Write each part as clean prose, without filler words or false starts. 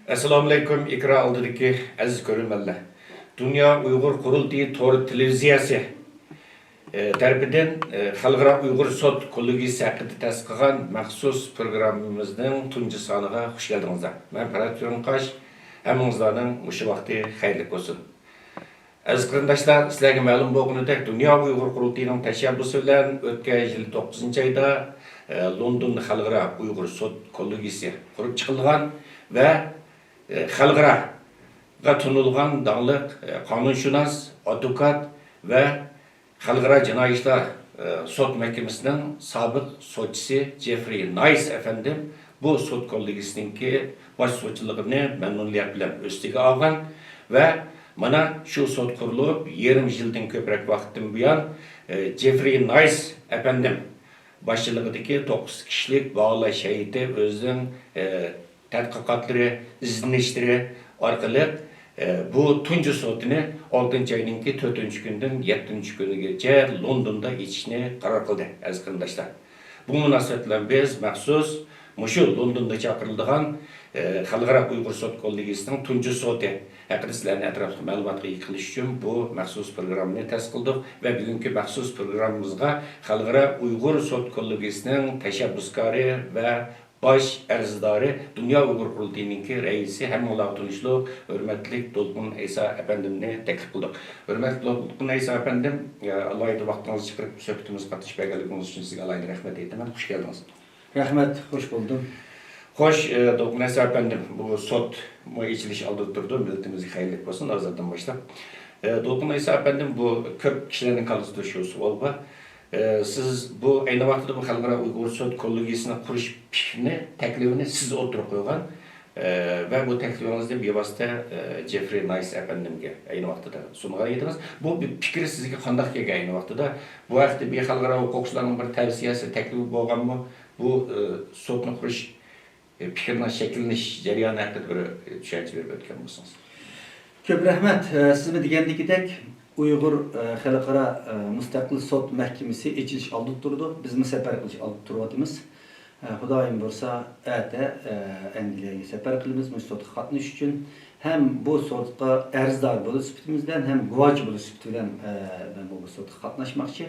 Assalamu alaikum ikra aldidagi aziz ko'rurmanlar. Dünya Uyghur Qurultayı To'g'ri televiziyasi tarafidan Xalqaro Uyg'ur sud kollegiyasi haqida ta'sis qilgan maxsus programmamizning tunji soniga xush keldingizlar. Men Farhod Yo'nqash, hammangizlarning o'sha vaqti xayrli bo'lsin. Aziz qarindoshlar, sizlarga ma'lum bo'lganidek, Dünya Uyghur Qurultayining tashabbusi bilan o'tgan yil 9-oyda London Xalqaro Uyg'ur sud kollegiyasi qurib chiqilgan va xalqaro tanilgan dağlıq qanunshunos, advokat ve xalqaro jinoiy ishlar sud mahkamasining sobiq sudchisi Jeffrey Nice efendim bu sud kollegiyasininki bosh sudchiligini mamnuniyat bilan üstüge olgan ve mana shu sud qurilib yarim yildan ko'proq vaqtdan buyon Jeffrey Nice efendim boshchiligidagi 9 kishilik bağlash heyeti o'zining tədqiqatları, izlenişleri orqali bu tunji sudini 6 ayning 4 gündən 7 günügacha Londonda geçishni qaror qildi, aziz qarindoshlar. Bu munosabat bilan biz maxsus mushu Londonda chaqirilgan Xalqaro Uyg'ur sud kollegiyasining tunji sudi haqida sizlarni atrofli ma'lumotga ega qilish uchun bu maxsus programmani ta'sis qildik va bugungi maxsus programmamizga Xalqaro Uyg'ur sud kollegiyasining tashabbuskori va baş arzdori Dünya Uyghur Qurultayı'nınki reisi hem ola tunuşlu hürmetli Dolqun İsa efendimni teklif kıldık. Hürmetli Dolqun İsa efendim, Allah'ı vaktinizi çıkarıp söhbetimiz katış belgelikiniz için size Allah'ı rahmet eyledim. Hoş geldiniz. Rahmet, hoş buldum. Hoş, Dolqun İsa efendim, bu sot içiliş aldırtırdı, milletimizi hayırlı olsun, azaddan başla. Dolqun İsa efendim, bu köp kişilerin kalıcı şu sual. Siz bu aynı vaxtda bu Xalqaro Uyg'ur sud kollegiyasini qurish fikrini, taklifini siz o'tirib qo'ygan va bu taklifingizni bevosita Jeffrey Nice efendimga aynı vaqtda sungan edingiz. Bu fikri sizga qanday kelgan aynı vaqtda? Bu vaqtda bir xalqaro huquqchilarning bir tavsiyasi, taklifi bo'lganmi? Bu sudni qurish fikrining shakllanish jarayoni haqida bir tushuncha berib o'tgan bo'lsangiz. Ko'p rahmat. Siz degandekidek Uyghur Xalqaro Mustaqil Sud Mahkamasi echilish oldi turdi. Biz safar qilish oldi turyapmiz. Xudoyim bo'lsa, ata Angliyaga safar qilamiz bu sudga qatnashish uchun. Ham bu sudga arzdor bo'lish sifatimizdan, ham guvoch bo'lish sifatidan men bu sudga qatnashmoqchi.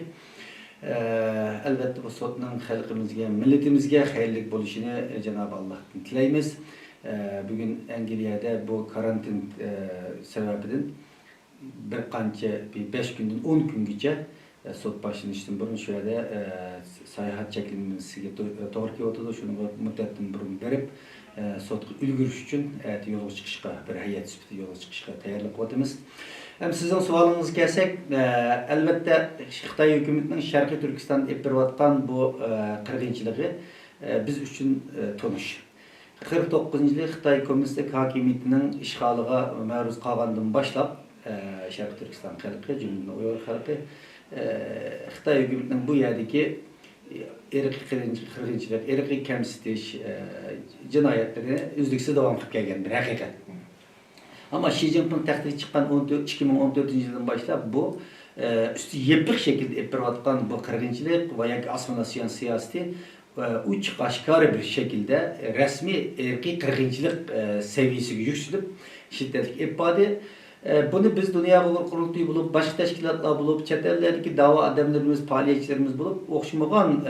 Albatta bu sudning xalqimizga, millatimizga xayrlik bo'lishini Janob Allohdan tilaymiz. Bugun Angliyada bu karantin sababidan bir qancha 5 gündən 10 güngacha sud başlanışdan burun şu yerda sayohat cheklanmasiga to'g'ri kelyotdi. Shuni muddatdan burun berib sudga ulgurish uchun yo'lga chiqishga, bir hay'at sifatida yo'lga chiqishga tayyorlik qilyapmiz. Ham sizning savolingizga kelsak, albatta Xitoy hukumatining Sharqiy Turkiston epirayotgan bu qirg'inchiligi biz uchun tonish. 49-yil Xitoy kommunistik hokimiyatining ishg'oliga ma'ruz qolgandan boshlab Sharqiy Turkiston xalqi, jumladan Uyg'ur xalqi Xitoy hukumatining bu yerdagi irqiy qirg'inchilik, irqiy kamsitish jinoyatlarini uzluksiz davom qilib kelgan bir haqiqat. Ammo Xi Jinping taxtga chiqqan 2014-yildan boshlab bu üstü yepiq şekilde epirayotgan bu qirg'inchilik va yoki assimilyatsiya siyosati uch oshkora bir şekilde resmi irqiy qirg'inchilik seviyesiga yuksalib shiddatli ifade. Bunu biz Dünya Uyghur Qurultayı bulup, başka teşkilatlar bulup, chet ellerdeki dava adamlarımız, faaliyetçilerimiz bulup, o'xshamagan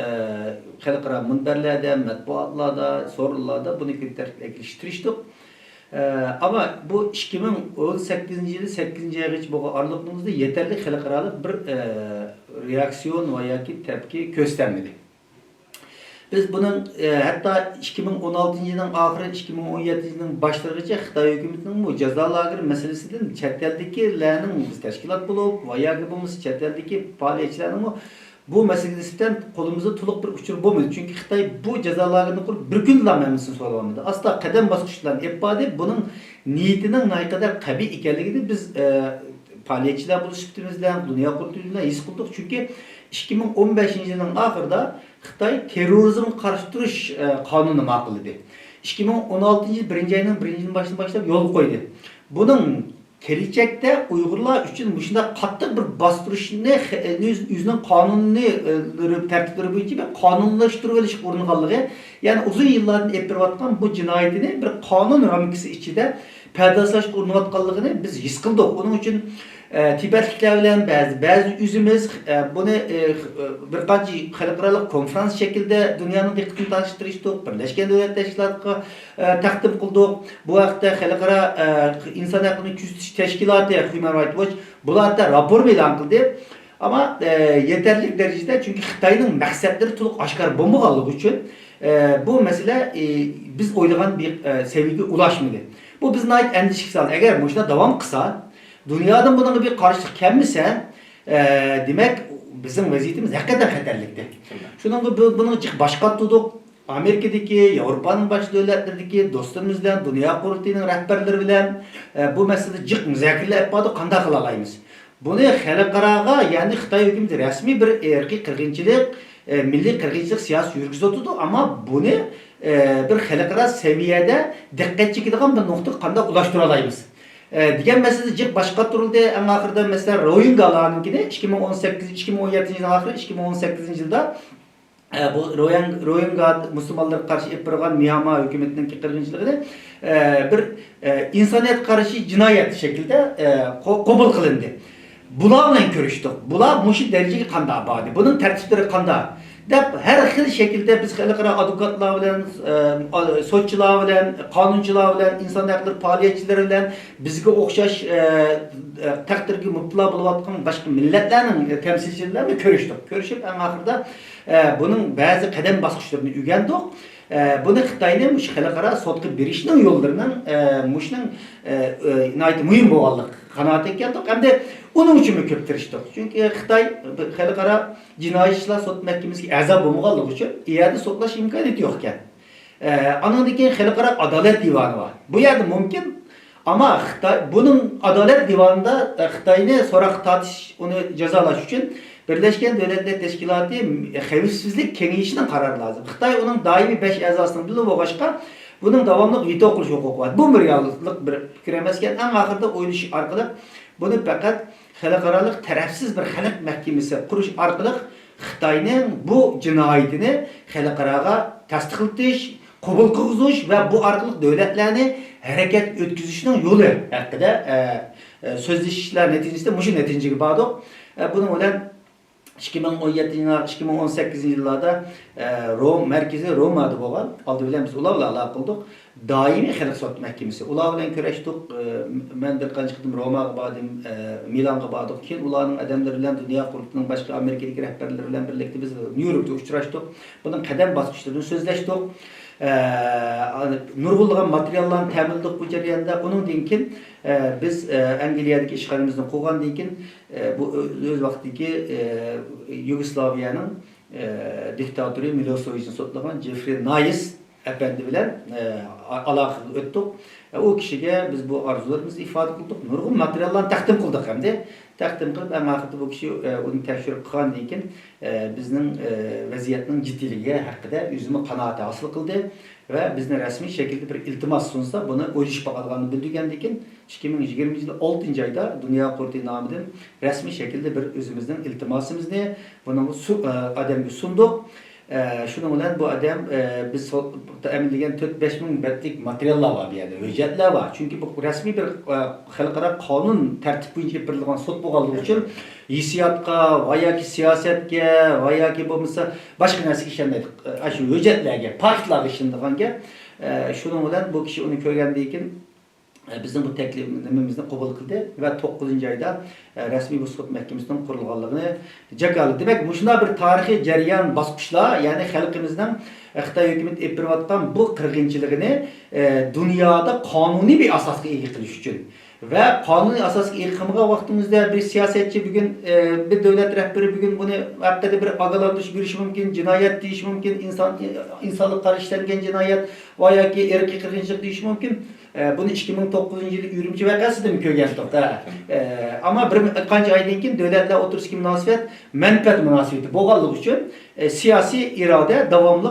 xalqaro munbarlarda, matbuotlarda, so'rovlarda buni keltirishtirishdik. Ama bu 2018-yili 8-oygacha bo'lgan aralig'imizda yetarli xalqaro bir reaksiyon va yoki tepki ko'rsatmadi. Biz bunun hatta 2016-yılın ahiri, 2017-yılın başlarıgacha Xitoy hukumatining bu jazo lageri meselesidan chet eldagilarning biz tashkilot bo'lib, va yoki bo'lmasa chet eldagi faoliyatchilarning bu meselesidan qo'limizda to'liq bir uchur bo'lmadi. Chunki Xitoy bu jazo lagerini qurib bir kunla hammasini so'ragandi. Asla qadam bosqichlarni ifade buning niyatining naqadar qabiy ekanligini biz faoliyatchilar bo'lish sifatimizdan, Dünya Qurultayı'ndan his qildik. Chunki 2015-yilning oxirida Xitoy terrorizmga qarshi turish qonuni ma'qulladi. 2016-yil 1-oyning 1-yildan boshlab yo'l qo'ydi. Buning Gelecekte Uygurlar için bu şunda katlı bir bastırışını yüzünün kanunlu tertipleri boyunca bir kanunlaştırılış orunluğu. Yani uzun yıllardan epirvattan bu cinayetini bir kanun ramikisi içinde perdazlaş orunluğu biz his kıldık. Onun için Tibetlikler bilen bazı üzümüz bunu birkaç halkaralık konferans şekilde dünyanın dikkatini tanıştırıştık. Birleşken Devletler Teşkilatı'na takdim kıldık. Bu vakti halkara insan haklarını küstüş teşkilatı Human Rights Watch bularda rapor ilan kıldı. Ama yeterli derecede çünkü Xitay'ın maksatları tuluq aşkar bomba için bu mesele biz oylagan bir seviyeye ulaşmadı. Bu bizim ait endişe saldı. Eğer bu işine devam kısa dünyadan bunun bir karşılık kelmese demek bizim vaziyetimiz hakikaten xatarlikti. Şunun bunu başka tutuq Amerika'daki, Avrupa'nın başka devletlerindeki dostlarımız bilen, Dünya Kurultayı'nın rehberleri bilen bu meselede cık müzakirle yapmadık, kanda kılalayımız. Bunu xalqaraga, yani Xitay hükümeti resmi bir erki kırgınçılık, milli kırgınçılık siyasi yürgüzü oturdu ama bunu bir xalqara seviyede dikkat çekildiğin bir nokta kanda ulaştıralayımız. Diyen mesele cık başka turuldu. En ahırda mesela Rohingyalar'ınkini 2017 yılın ahırı 2018 yılda bu Rohingya Müslümanlara karşı yapılan Myanmar hükümetinin kırgınçılığını bir insaniyet karşı cinayet şekilde kabul kılındı. Bularla görüştük. Bular muşit dereceli kanda abadi. Bunun tertipleri kanda. Her şekilde biz halkara advokatlar bilen, soççular bilen, kanuncular bilen, insan hakları faaliyetçileri bilen, bizge okşaş takdirge mutlular buluvatkan başka milletlerin temsilcileriyle görüştük. Görüşüp en ahırda bunun bazı kadem basışlarını ügendik. Bunu Xitay'ın halkara sotqı berişinin yollarından muşның nayt mühim boğallık kanaate geldik. Hem de onun için mi köp tiriştik? Çünkü Xitay halkara Jinoiy ishlar sot mahkamasiga a'zo bo'lmaganligi uchun iyada sotlash imkoniyati yo'q ekan. Andan keyin xalqaro adolat divani bor. Bu yerda mumkin ama Xitoy bunun adolat divanida Xitoyni so'roq tortish, uni jazolash uchun Birleşken Devletler Teşkilatı Xavfsizlik Kengeyişi'nin kararı lazım. Xitay onun daimi 5 azasının biri boğaşka bunun devamlı veto qilish huquqi var. Bu bir reallik bir fikir emasken en ahırda oylash orqali bunu fakat xalqarалық tarafsiz bir xalq mahkamasi qurish orqali Xitoyning bu jinoyatini xalqaraga tasdiqlatish, qabul qilg'izish va bu orqali davlatlarni harakat o'tkazishning yo'li haqida so'zlashishlar natijasida mushu natijaga bordik. Buning bilan 2017-2018 yıllarda merkezi Roma'da bo'lgan. Aldı bilen biz ular bilan aloqa qildik. Daimi xalq sot mahkamasi. Ular bilan kurashdik. Men bir qancha qidim Romaga bordim, Milanga bordik. Keyin ularning odamlari bilan Dünya Kurultayı'nın boshqa Amerikadagi rahbarlari bilan birlikda biz New Yorkda uchrashdik. Bunun qadam bosqichlarini so'zlashdik. Nurg'ulg'an materiallarni ta'minladik bu jarayonda. Undan keyin biz Angliyadagi ishxonamizni qo'ygandan keyin bu o'z vaqtidagi Yugoslaviyaning diktatori Milosevic'ni sotlagan Jeffrey Nice efendi bilan aloqa o'tdik. O kişiga biz bu arzularimizni ifade qildik. Nurg'un materiallarni taqdim qildik hamda. Taqdim qilib, amaqida bu kishi uni tekshirib qilgandan keyin bizning vaziyatning jiddiyligi haqida o'zini qanoati hosil qildi ve bizni rasmiy shaklda bir iltimos sunsa buni o'ylash baqalganini bildirgandan keyin 2020 yılı 6. ayda Dünya Kurultayı nomidan rasmiy shaklda bir o'zimizning iltimosimizni buni odamga sundik. Şunu bilen bu adam biz teminleyen 4-5 bin betlik materiallar var bir yerde, hüccetler var. Çünkü bu resmi bir xalqaro kanun tertip boyunca yapılan sot bo'lganligi uchun hissiyatga, vayaki siyasetge, vayaki bo'lmasa boshqa narsaga ishonmaydi. Shu hüccetlarga, faktlarga ishondiganga, şunu bilen bu kishi uni ko'rgandan keyin bizim bu teklifimizni qabul qildi ve 9. ayda resmi bu sud mahkamasining qurilganligini jakalı. Demek bu shunday bir tarixiy jarayon bosqichlar, ya'ni xalqimizning Xitoy hukumati epirayotgan bu qirg'inchiligini dunyoda qonuniy bir asosga ega qilish uchun ve qonuniy asosga ega qilmagan vaqtimizda bir siyosatchi bugun bir davlat rahbari bugun buni haqida bir ogohlantirish berishi mumkin, jinoyat deyish mumkin, insonlik qarashlangan jinoyat va yoki irqiy qirg'inchilik deyish mumkin. Bunu 2009 yılı Ürümçi vakasıda mı köygendik da. Ama bir qancha aydan keyin davlatlar o'tirishga munosabat manfaat munosabati bo'lganligi uchun siyosiy iroda davomli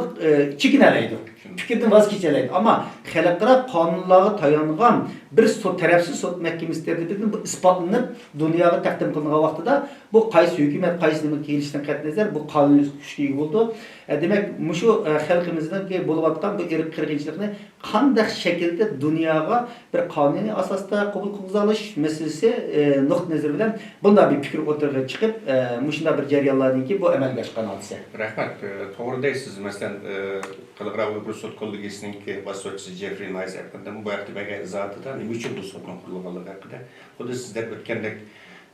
chekinalaydi. fikirden vaz keçeleydi. Ama xalqaro qonunlarga tayangan bir tarafsız sot mahkemesi tertibinin bu ispatlanıp dünyaya takdim kılınan vaqtida bu qaysi hükümet qaysi nima kelishdan qat'iy nazar bu qonuniy kuchga ega bo'ldi. Demak, mushu xalqimizning bo'layotgan bu irq qirg'inchilikni qanday shaklda dunyoga bir qonuniy asosda qabul qilish masalasi nuqta nazar bilan bunday bir fikr o'tirib chiqib, mushunda bir jarayonlardan keyin bu amalga oshgan hodisa. Rahmat. To'g'ri deysiz. Masalan, Xalqaro Uyg'ur sud kollegiyasining boshlovchisi Jeffrey Nice haqida bu vaqtda bergan izohida nima uchun bu sudning qurilganligi haqida xuddi sizlar o'tgandek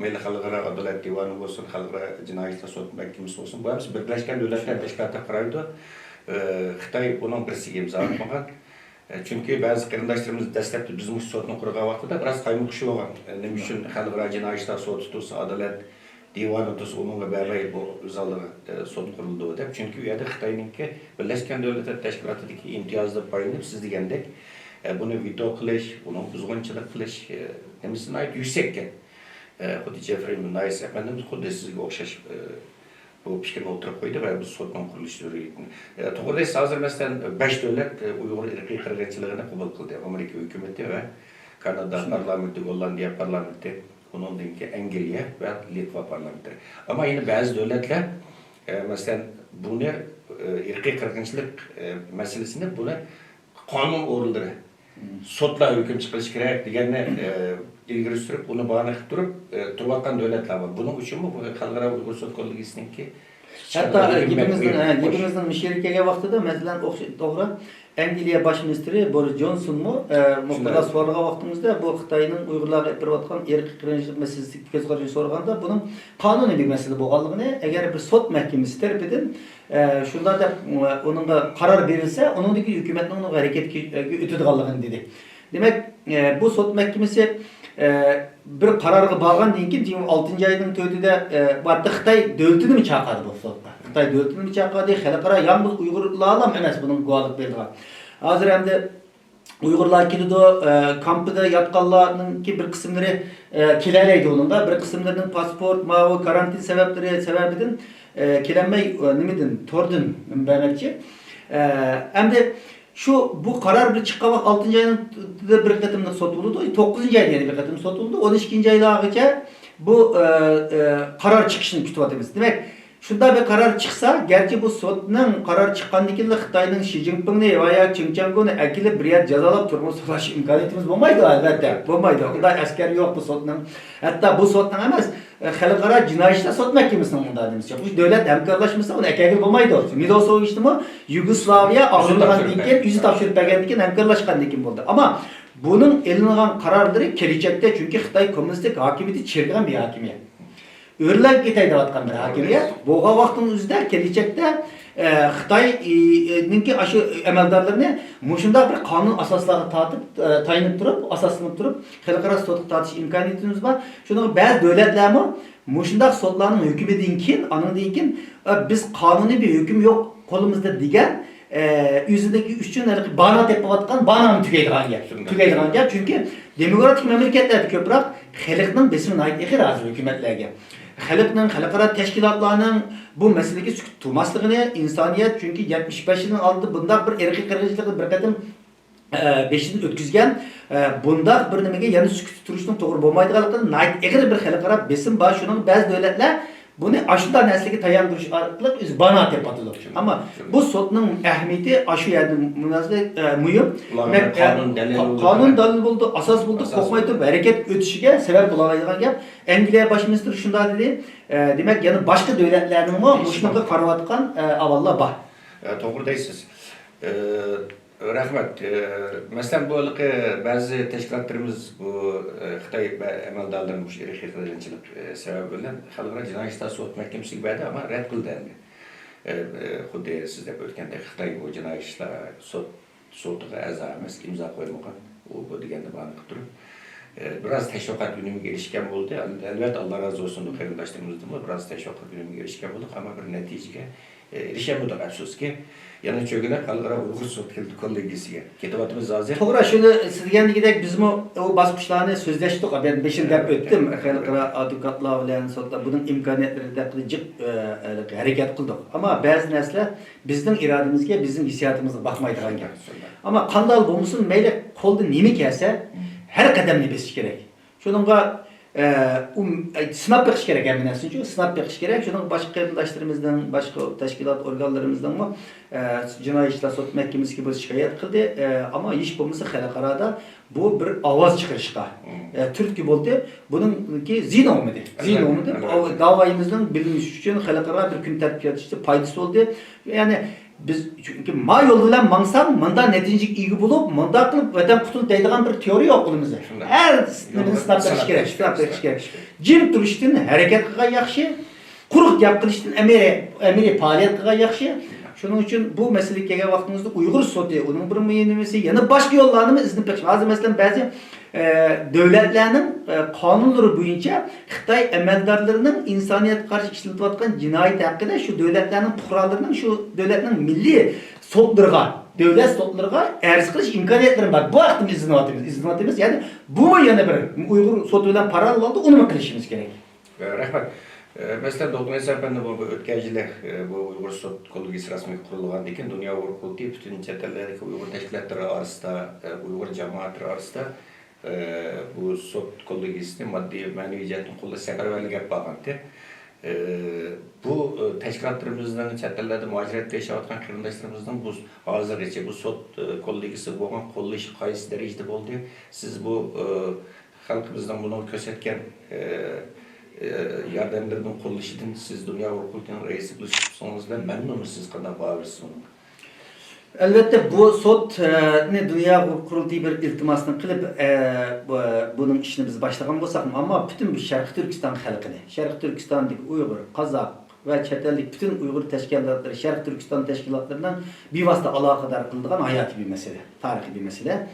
mayli xalqaro adolat divoni bo'lsin, xalqaro jinoiy ishlar sud mahkamasi bo'lsin, bu hamsi Birlashgan Davlatlar Tashkiloti qaraydi. Xitoy buning birisiga imzo atmagan. Chunki ba'zi qarindoshlarimiz dastlabda bizning sudni qurgan vaqtida biroz qaymoqchi bo'lgan. Nima uchun xalqaro jinoiy ishlar sudi tutsa, adolat divoni tutsa, unga barbay bu zalga sud qurildi deb. Chunki u yerda Xitoyninki Birlashgan Davlatlar Tashkilotidagi imtiyozli payini siz degandek buni veto qilish, uni buzg'unchilik qilish nimasini aytib yuksakkan. Xuddi Jeffrey Nice efendimiz xuddi sizga o'xshash bu fikrni o'tirib qo'ydi va biz sudning qurilishi zurriyatini. To'g'ri deysiz, hozir masalan 5 davlat Uyg'ur irqiy qirg'inchiligini qabul qildi. Amerika hukumati va Kanada parlamenti, Gollandiya parlamenti, undan keyin Angliya va Litva parlamenti. Ammo endi ba'zi davlatlar masalan buni irqiy qirg'inchilik masalasini buni qonun o'rnida sudlar hukm chiqarish kerak deganni ilgari surib, uni bahona qilib turayotgan davlatlar bor. Buning uchunmi bu xalqaro Uyg'ur sud kollegiyasininki hatta gibimizning müşerikege vaqtida masalan to'g'ri Angliya bosh ministri Boris Johnsonmi muxbirlar so'ragan vaqtimizda bu Xitoyning Uyg'urlarga qilayotgan irqiy qirg'inchilik masalasi ko'zqarashini so'raganda buning qonuniy bir masala bo'lganligini, agar bir sud mahkamasi tarafidan shunda deb uningga qaror berilsa, uningdagi hukumatning uni harakatga o'tadiganligini dedi. Demak, bu sud mahkamasi bir qarorga borgandan keyin 6-oyning 4'ida bu Xitoy davlatini mi chaqirdi bu sudga? Xitoy davlatini mi chaqirdi? Xalqaro yalnız Uyg'urlar emas buning guvohlik berdilar. Hozir endi Uyg'urlar keldi, kampida yotganlarning bir qismlari kelalaydi onunga, bir qismlarining pasport, mavi karantin sebebidan kelanmay nimadan, tordan bermoqchi. Endi şu bu karar bir çıkan vaqt 6-oyning bir qatimda sotildi, 9-oyda yana bir qatim sotildi, 12-oylargacha bu karar chiqishini kutyapmiz. Demak, shunda bir karar chiqsa, garchi bu sudning qaror chiqqandan keyin Xitoyning Xi Jinpingni va ya Qin Changuni akilib bir yer jazolab turmush surash imkoniyatimiz bo'lmaydi albatta. Bo'lmaydi. Unday askar yo'q bu sudning. Hatto bu sudning emas, xalqaro jinoiy ishlar sud mahkamasining unda demizcha. Bu davlat hamkorlashmasa uni akaga bo'lmaydi. Midosovichnimi Yugoslaviya og'irlagandan keyin yüzü topshirib bergandan keyin hamkorlashgandan keyin bo'ldi. Ammo buning elingan qarorlari kelajakda chunki Xitoy kommunistik hokimiyati chirgan bir hokimiyat. Örlep ketayotgan bir hakimiyet. Boğa vaqtning o'zida kelajakda Xitoyninki aşı amaldorlarni mushunda bir qonun asoslarga tortib, tayinib turib, asoslanib turib, xalqaro sudga tortish imkoniyatimiz bor. Shunga ba'zi davlatlarmi mushunda sudlarning hukmidan keyin, andan keyin biz qonuniy bir hukm yo'q qo'limizda degan yüzündeki üçün bana tepkilatkan bana mı tükeydiğen gel. Tükeydiğen gel çünkü demokratik memleketlerde köprek halkının besmine ait iki razı hükümetlerge. Halkının, halkara teşkilatlarının bu meseleki tutmasını insaniyet çünkü 75 yılın aldı bunda bir erkek kırgıcılığı bir kadın 5 yıl ötküzgen bunda bir nemege yanı sükut turuşunun doğru bulmaydıqalıqını ait egir bir halkara besim var şunun bazı devletler bunu aşıda neslige tayandırış arqılıq öz bana tepatılır. Ama bu sudning ahmiyeti aşı yerden mühim. Kanun dalil buldu, asas buldu, kokmaydı, hareket ötüşüge sebep olamaydıgan gap. Angliya baş ministri şunda dedi. Demek yani başka devletlerinin o muşnaga qaravatqan avallar var. To'g'ri deysiz. Rahmat. Masalan, bu ba'zi tashkilotlarimiz bu Xitoy amaldorlarining shu irqiy qirg'inchilik sababi bilan xalqaro jinoiy ishlar sud mahkamasiga berdi, ammo rad qildi endi. Xuddi siz deb o'tgandek Xitoy bu jinoiy ishlar sudiga a'zo emas, imzo qo'ymagan. U bu deganda bani qilib turib biroz tashviqot unimiga erishgan bo'ldi. Albatta Alloh razı olsun qarindoshlarimizdimi biroz tashviqot unimiga erishgan bo'ldik, ammo bir natijaga erişemedik afsuski. Yana çögüne Halkara Uyghur Sot Kollegiyasiga ketyapmiz hozir. To'g'ri, shuni siz degandagidek bizmi o basqichlarni so'zlashdik. Ben beshin deb o'tdim. Xalqaro advokatlar bilan sotlar buning imkoniyatlarida jiq harakat qildik. Ammo ba'zi narsalar bizning irodamizga, bizning hissiyotimizga boqmaydigan gap. Ammo qanday bo'lmasin, mayli qo'lda nima kelsa, har qadamni besish kerak. Shuningga sinab beqish kerak hamma uchun, sinab beqish kerak. Shuning boshqa qarindoshlarimizdan, boshqa tashkilot organlarimizdan jinoiy ishlar sud mahkamasiga biz shikoyat qildi. Ammo hech bo'lmasa xalqaroda bu bir ovoz chiqarishga turtki bo'ldi. Buningki zin olmadi. Zin olmadi. Davoyimizning bilinishi uchun xalqaro bir kun tartibga tushdi, foydasi bo'ldi. Ya'ni biz çünkü ma yolu bilan mansam manda neticelik iyi bulup manda qilib vatan qutul deydigan bir teoriya yo'q qo'limizda. Har nimani sinab berish kerak, sinab berish kerak. Jim turishdan harakat qilgan yaxshi, quruq gap qilishdan amiri faoliyat qilgan yaxshi. Shuning uchun bu masalaga kelgan vaqtimizda Uyg'ur soti, uning bir muhimisi yana boshqa yo'llarni iznib beqish. Hozir masalan ba'zi devletlerinin kanunları boyunca Xitoy amaldorlarining insoniyatga qarshi ishlatilayotgan jinoyat haqida şu devletlerin fuqarolarining şu devletlerin milliy sotlarga, devlet sotlarga arz qilish imkoniyatlari bor. Bu vaqtda izlanatimiz. Yani bu mu yana bir Uyg'ur soti bilan parallel oldu, onu mu qilishimiz kerak? Rahmat. Mesela Doktor Efendi bu o'tgan yili bu Uyg'ur sud kollegiyasi rasmiy qurilgandan keyin Dunyo Uyg'ur qulti butun chet eldagi Uyg'ur tashkilotlari orasida, Uyg'ur jamoatlari orasida bu sud kollegiyasini moddiy ma'naviy jihatdan qo'llash safarbarlik qilib bo'lgandi. Bu tashkilotlarimizdan chet ellarda muajiratda yashayotgan qarindoshlarimizning bu hozirgacha bu sud kollegiyasi bo'lgan qo'llashi qaysi darajada bo'ldi? Siz bu xalqimizdan buni ko'rsatgan yardımlarının kuruluşundan siz Dünya Uyg'ur reisi bo'lsangiz memnunmusunuz qanday bağırırsınız onu? Elbette bu sot Dünya Uyg'ur bir iltimasını qilib bunun işini biz başlagan bo'lsak, ama bütün bu Şarkı Türkistan xalqini, Şarkı Türkistan'daki Uyghur, Kazak ve çetellik bütün Uyghur teşkilatları, Şarkı Türkistan teşkilatlarından bir vasıta alakadar kıldıgan hayati bir mesele, tarihi bir mesele.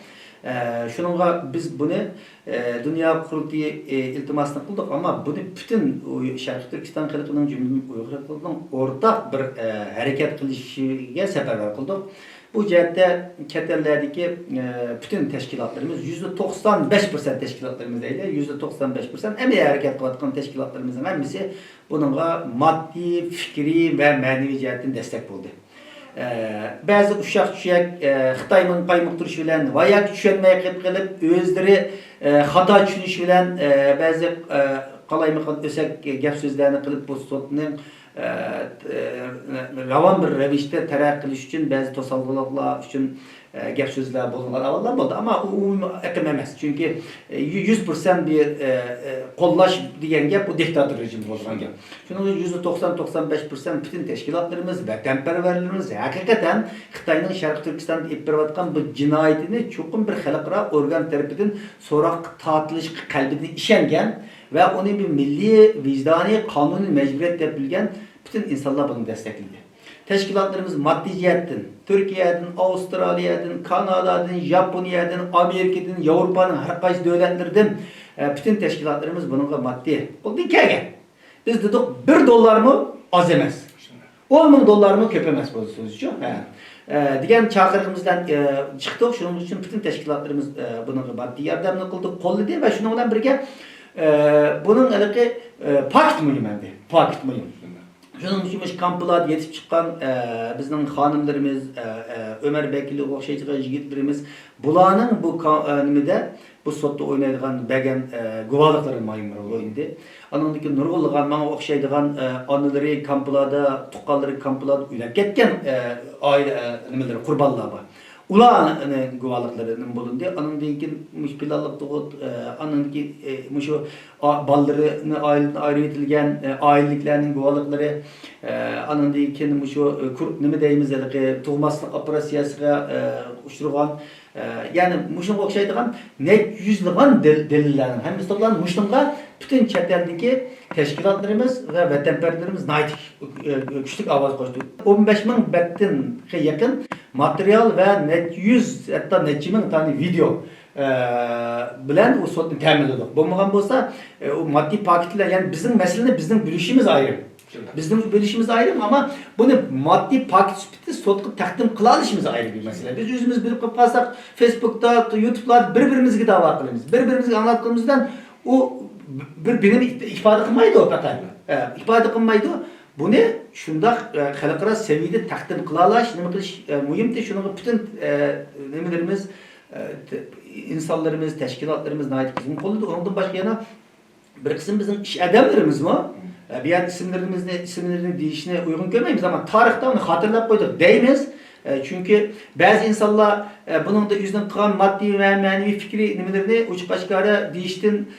Şununla biz bunu Dünya Kurultayı iltimasını kıldık ama bunu bütün Şarkı Türkistan halkının cümlenin Uyghur halkının ortak bir hareket kılışıya seferber kıldık. Bu cihette ketellerdeki bütün teşkilatlarımız %95% teşkilatlarımız değil, %95% emeği hareket kılan teşkilatlarımızın hepsi bununla maddi, fikri ve manevi cihetten destek buldu. Bazı uşaq düşək Xitayning qaymıqtırışı bilan vayak düşənməyə qilib özləri xata düşünüş bilan bazı qalaymagan ösək gap sözlərini qilib bu sotning ravan bir ravishda taraqqi qilish uchun ba'zi to'salg'ular uchun gap so'zlar bo'lganlar avvaldan bo'ldi, ammo u aqim emas. Chunki 100% bir qo'llash degan gap bu diktator rejim bo'lgan gap. Shuning uchun %90-95% bütün teşkilatlarımız, vatanperverlerimiz hakikaten Xitoyning Sharq Turkistonda olib berayotgan bu jinoyatini cho'qim bir xalqaro organ tarafidan so'roq tortilish qalbida ishongan ve onu bir milli, vicdani, kanuni mecburiyet deb bilgan bütün insanlar bunu destekledi. Teşkilatlarımız maddi cihetten, Türkiye'den, Avustralya'dan, Kanada'dan, Japonya'dan, Amerika'dan, Avrupa'nın her kaysi devletlerden bütün teşkilatlarımız bununla maddi. Bu dikkat. Biz dedik $1 mı az emez. $10.000 mı köp emez bu sözcü. Diyen çağrımızdan çıktık. Şunun için bütün teşkilatlarımız bununla maddi yardımını kıldık, kolladı ve şununla birlikte bunun elki paket mühim hem de. Paket mühim. Şunun için kampılar yetip çıkan bizden hanımlarımız, Ömer Bekirli okşayıcı yigitlerimiz bulanın bu nimede bu sotda oynaydigan bəgən guvalıqların mayımları oyundu. Anındaki nurgulluğan, bana okşaydigan anıları kampılarda, tuqqalları kampılarda üylep ketken aile nimeleri, kurbanlığa var. Ulan guvalıqlarının bulundu. Anındaki pilallık doğut, anındaki şu ballarını ayrı etilgen aileliklerinin guvalıqları, anındaki şu nime deyimiz tuğmaslık operasyasıga uçturgan. Yani muşun okşaydıgan net yüzlüğün delillerin hem istiqlan muşunga bütün çeteldeki teşkilatlarımız ve vatanperverlerimiz naytik güçlük avaz koştu. 15.000 betten yakın materyal ve net 100 hatta net 1000 tane video bilen o sotunu temin edildi. Bu muğam bolsa o maddi paketler yani bizim meseleni bizim gülüşümüz ayrı. Bizning bölüşümüz ayrı ama bunu maddi paket süpütü sotqa taqdim qila olishimiz ayrı bir mesele. Biz özümüz bilib qolsak Facebook'ta, YouTube'da bir-birimizga da'vo qilamiz. Bir-birimizga anlatqanimizdan o bir benim ifade qilmaydi o faqat. İfade qilmaydi. Bunu shundaq xalqaro seviyada taqdim qila olish, nima qilish muhimdir. Shuni bütün nimalarimiz insanlarımız, teşkilatlarımız nait kızım qo'lida. Ondan başqa yana bir qism bizning ish adamlarimiz mi? Bir yer isimlerini deyishni uygun görmeyimiz ama tarixte onu hatırlap koyduk deymiz. Çünkü bazı insanlar bunun da yüzünden kalan maddi ve manevi fikri nimelerini uçuk aşkara deyiştin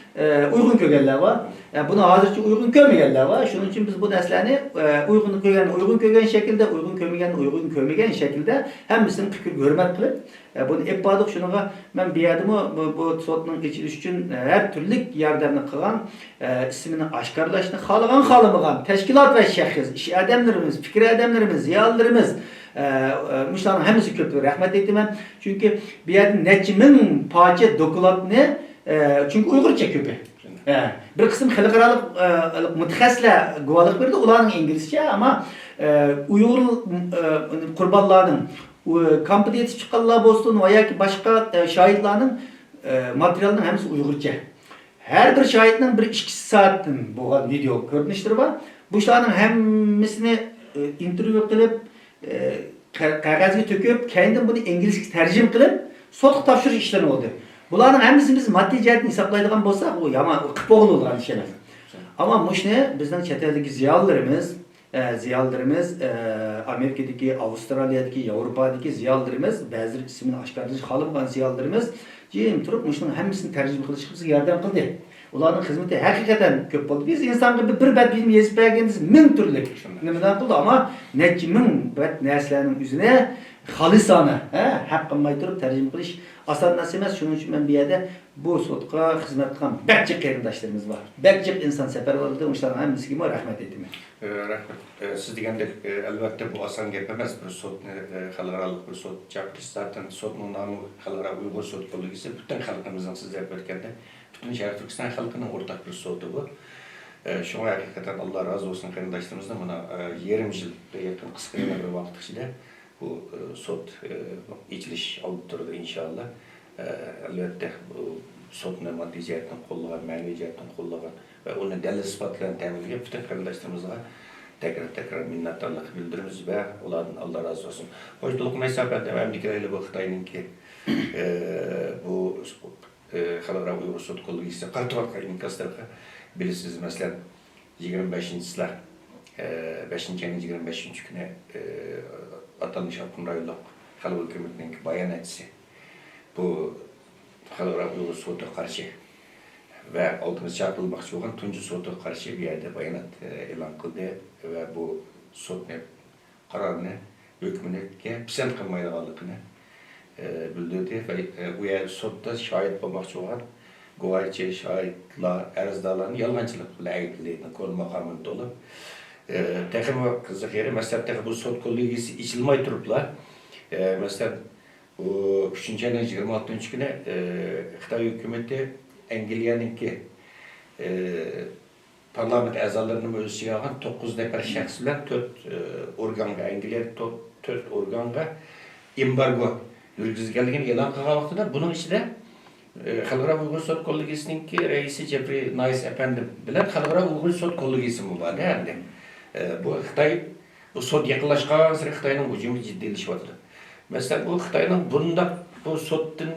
uygun kögenler var. Bunu hazırca uygun görmeyenler var. Şunun için biz bu derslerini uygun kögen şekilde, uygun kömegen şekilde hem bizim fikir hürmet kılıp bunu epadık şunuğa ben bir yerdimi bu sotun geçiliş için her türlü yardımını kılan ismini aşkarlaşını halıgan teşkilat ve şehriz, iş adamlarımız, fikir adamlarımız, ziyalılarımız müşterilerin hepsi kötü rahmet ettim ben. Çünkü bir yerde necmin parça dokulatını çünkü Uygurca köpü. Bir kısım xalqaralık mütehassisler guvalık verdi. Ularning İngilizce ama Uygur kurbanlarının kampda yetişip çıkanlar olsun veya ki başka şahitlerin materyalinin hepsi Uygurca. Her bir şahitinin bir 2 saatten bu video görünüşleri var. Bu işlerin hepsini interview kılıp qog'ozga töküp kendim bunu İngilizce tercüme kılıp sotqa topshirish işleri oldu. Bularning hepsini biz maddi jihatdan hisoblaydigan bo'lsak, u yomon qilib bo'lgan ish emas. Ama mushni bizning chet eldagi ziyolarimiz Amerikadagi, Avustraliyadagi, Yevropadagi ziyolarimiz, ba'zi ismini oshkorlash xohlamagan ziyolarimiz jim turib mushning hammasini tarjima qilishga bizga yordam qildi. Ularning xizmati haqiqatan ko'p bo'ldi. Biz insonga bir bet bilim yezib berganmiz ming turli nimadan qildi ama necha ming bet narsalarning o'zine xolisona haq qilmay turib tarjima qilish oson narsa emas. Shuning uchun men bu yerda bu sotqa xizmat qilgan barcha qarindoshlarimiz bor. Barcha inson safarbarligida o'shalarning hammasiga rahmat aytaman. Rahmat. Siz degandek albatta bu oson gap emas. Bir sotni xalqaro bir sot chaqirish zaten sotning nomi xalqaro Uyg'ur sot bo'lgisi butun xalqimizning siz deb aytganda butun Sharq Turkiston xalqining o'rtaq bir soti bu. Şuna hakikaten Allah razı olsun qarindoshlarımizdan buna 20 yilga yaqin qisqa bir vaqt ichida bu sot ichilish olib turdi inshaalloh. Albatta bu sotni moddiy jihatdan qo'llagan, ma'naviy jihatdan qo'llagan va uni dalil isbotlarini ta'minlagan butun qarindoshlarımizga tekrar minnatdorlik bildiramiz va ulardan Allah razı olsun. Hoşçuluk mesafede memleketleri bu Xitoyninki bu xalqaro Uyg'ur sot qo'lligisi qartibotga inkaslarga bilirsiniz mesela 25'incisler 5. ayın 25. günü atanmış Akın Rayullah Halk Hükümeti'nin bayanatçısı bu xalqaro Uyg'ur sot'a karşı ve altımız çarpılmakçı olan tuncu sot'a karşı bir yerde bayanat e'lon qildi ve bu sot'ni kararını hükmünü pisand qilmaydiganligini bildirdi ve bu yer sot'ta şahit olmakçı olan guvohchi, shahidlar, arzdorlarni yolg'onchilik bilan ayblaydi, ko'l maqomida olib. Texmi qiziq yeri, masalan, bu sot qo'lligisi ichilmay turiblar. Masalan, 3. ayning 26-kuni Xitoy hukumati Angliyaninki parlament a'zolarini o'z ichiga olgan 9 nafar shaxs bilan 4 organga, Angliyada 4 organga embargo yurgizganligini e'lon qilgan vaqtida buning ichida Xalqaro Uyg'ur sot qo'lligisininki raisi Jeffrey Nice efendim bilan Xalqaro Uyg'ur sot qo'lligisi bor endi. Bu Xitoy bu sot yaqinlashgan sari Xitoyning hujumi jiddiylashyapti. Masalan, bu Xitoyning bunda bu sotdan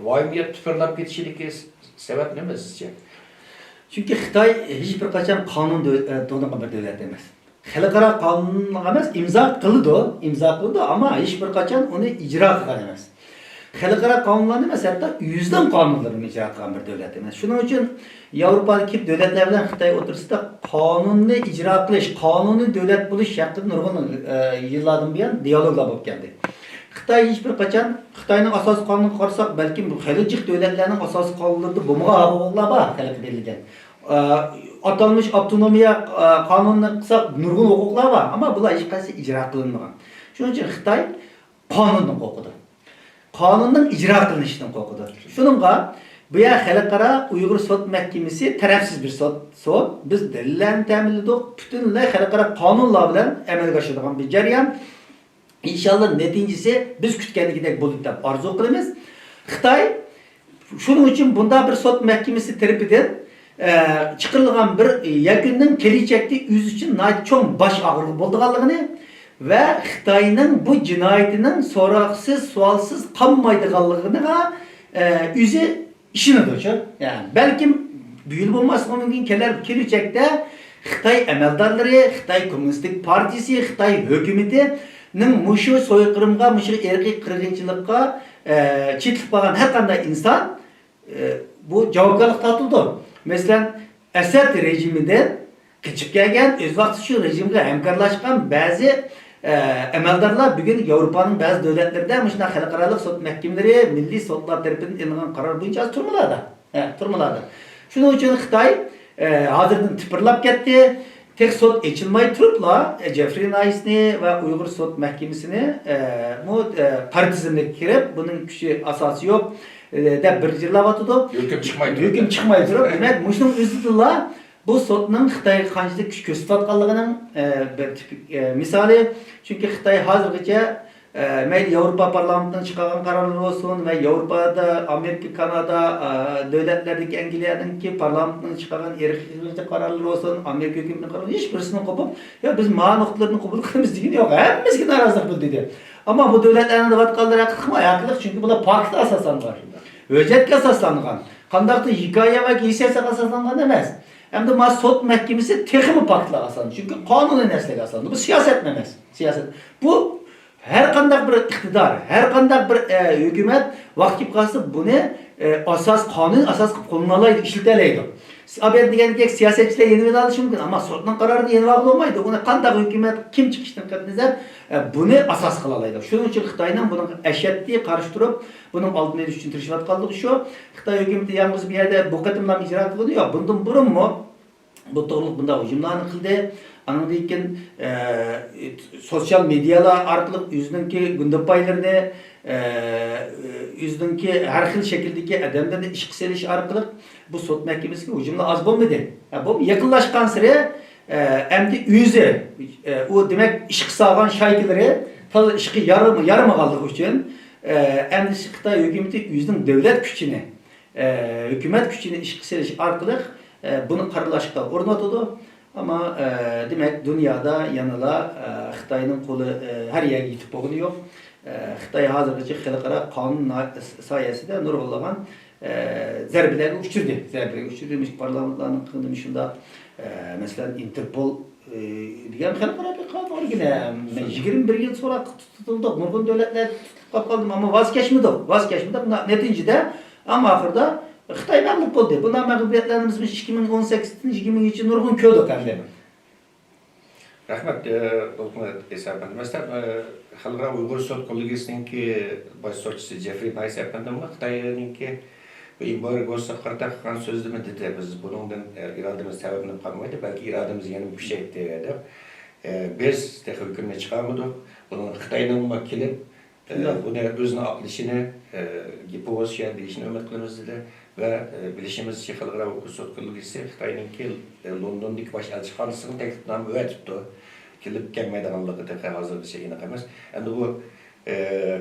vahimiyat tufayli ketishidagi sabab nima sizcha? Çünkü Xitoy hech bir qachon qonun to'g'ri bir davlat emas. Xalqaro qonunga emas, imzo qildi ama hech bir qachon uni ijro qilgan emas. Xalqaro qonunlarni emas, hatto yüzden qonunlarni ijro qilgan bir davlat emas. Shuning uchun Yevropadagi davlatlar bilan Xitoy o'tirsida qonunni ijro qilish, qonuniy davlat bo'lish haqida nurg'un yillardan buyon dialoglar bo'lib keldi. Xitoy hech bir qachon Xitoyning asosiy qonuniga qarasak, balki xalqaro davlatlarning asosiy qonunlarida bo'lmagan huquqlar bor talab etilgan. Atalmış avtonomiya qonunini qilsak nurg'un huquqlar bor, ammo bular hech qaysi ijro qilinmagan. Shuning uchun Xitoy qonunni qo'rqidi. Qonunning ijro qilinishidan qo'rqidi. Shuningga Bu ya Xalqaro Uyg'ur sot mahkamasi tarafsiz bir sot. Biz delillarni ta'minladik. Butunlay xalqaro qonunlar bilan amalga oshadigan bir jarayon. İnşallah neticesi biz kütkenlikidek bo'ladi deb arzu qilamiz. Xitoy shuning uchun bunda bir sot mahkamasi tarafidan chiqarilgan bir yakunning kelajakda o'zi uchun cho'ng bosh og'rig'i bo'lganligini va Xitoyning bu jinoyatining so'roqsiz, savolsiz qolmaydiganligini o'zi ishonadi. Yani balkim bu yil bo'lmasa mumkin kelajakda Xitoy amaldorlari, Xitoy Kommunistik partiyasi, Xitoy hukumati mushu soykırımga, mushu erkiy qirg'inchilikqa chetlib qolgan har qanday inson bu javobgarlik tortildi. Masalan, Asad rejimidan qochib kelgan, o'z vaqtida shu rejimga hamkorlashgan ba'zi amaldorlar bugun Yevropaning ba'zi davlatlarida mana xalqaro sud mahkamalari, milliy sudlar tomonidan ilingan qaror bo'yicha turmalarda. Shuning uchun Xitoy hozirdan tipirlab ketdi. Tek sot açılmayı turupla Jeffrey Nice'ni ve Uygur Sot Mahkemesi'ni bu partizmle kirip bunun küçük asası yok de bir yıllavatıdı. Hüküm çıkmayı durup. Demek Muş'un üzüldüler bu sotun Xitay kançılık güç gösterdiğinin bir tipik misali. Çünkü Xitay hazırlıkça Avrupa Parlamento'ndan çıkan kararlar olsun ve Avrupa'da, Amerika, Kanada, devletlerdeki Angliya'daki Parlamento'ndan çıkan erkeklerce kararlar olsun, Amerika hükümetinin kararları hiçbirisini kopup ya biz ma noktalarını kabul kılmamız değil yok. Hepimiz narazılık bildi dedi. Ama bu devletlerin de vatkalları hakkı çünkü bu da pakta asaslanlar. Özetke asaslangan. Kandakta hikaye ve giysiyse asaslangan demez. Hem de sot mahkemesi tekimi paktla asaslandı. Çünkü kanunu nesle asaslandı. Bu siyaset memez. Siyaset. Bu her kandak bir iktidar, her kandak bir hükümet vakit kalsa bunu asas kanun asas konunalaydı, işleteleydi. Haber degendeki siyasetçiler yeni alışı mümkün ama sorunun kararını yeni olmaydı. Ona kandak hükümet kim çıkıştan katınızlar bunu asas kılalaydı. Şunun için Xitay'ın bunun eşyatliği karıştırıp bunun altına düşün tırşıvat kaldık şu. Xitay hükümeti yalnız bir yerde bu katımdan icra kılınıyor. Bundan burun mu? Bu doğruluk bunda hücumlarını kıldı. Anladıyken sosyal medyalar arkalık yüzündeki gündem paylarını yüzündeki her xil şekildeki adamların iş kıseliş arkalık bu sot mahkemesiga hücumlar az bulmadı. Bu yakınlaşkan sıra hem de yüzü o demek iş kısalgan şaykıları tadı işki yaramagallık için hem de Xitay hükümeti yüzünün devlet gücünü hükümet gücünü iş kıseliş arkalık bunu kararlaşıkta ornatıdı. Ama demek dünyada yanıla Xitay'ın kolu her yere gitip bulunuyor. Xitay hazırlıkçı xalqaro kanun sayesinde nurg'unlagan zarbelerni uçurdu. Demiş parlamentlarning qilmishida mesela Interpol degan xalqaro bir qonun organa 21 yıl sonra tutuldu. Nurg'un davlatlar tutulib qoldi ama vazgeçmedi. Neticede ama ahırda Xitay mağlup bo'ldi. Bundan mag'lubiyatlarimiz 2018-2020 nurg'un ko'rdik endi. Rahmat, doktor Esafan. Mesela Xalqaro Uyg'ur sot kollegiyasininki bosh sotchisi Jeffrey Nice efendimga Xitoyninki embargosi qarta qilgan so'zini dedi. Biz bundan irodamiz sababini qilmaydi, balki irodamiz yana kuchaydi deb. Biz hukumga chiqamidik. Bunun Xitoyning kelib buni o'zini aqlishini gipoziya deyishni umid qilamiz dedi. Ve bilişimizce Xalqaro Uyg'ur sot kollegiyasi Xitoyninki Londondagi bosh elchixonasining taklifnomasi o'tibdi. Kelib kelmaydiganligi hozirgacha aniq emas. Endi bu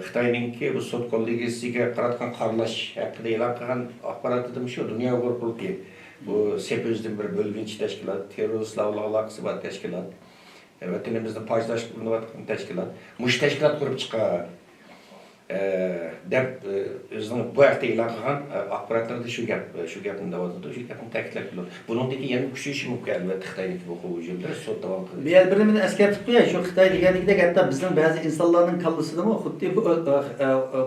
Xitoyninki bu sot kollegiyasiga qaratgan qaralash haqida e'lon qilgan axborotida shu Dunyo Uyg'ur guruhi bu SEPO'zdan bir bo'lginchi tashkilot, terroristlarga aloqasi bor tashkilot, vatanimizni pajlash qilinayotgan tashkilot, mush tashkilot qurib chiqqan deb o'zining bu haqda e'lon qilgan axborotlarda shu gapni davoladi, shu gapni ta'kidlab keladi. Buningdagi yana kuchayishi mumkin albatta Xitoyniki bu hujumlar sot davom qiladi. Birini eskartib qo'yay, shu Xitoy deganligidek hatto bizning ba'zi insonlarning kallasida xuddi bu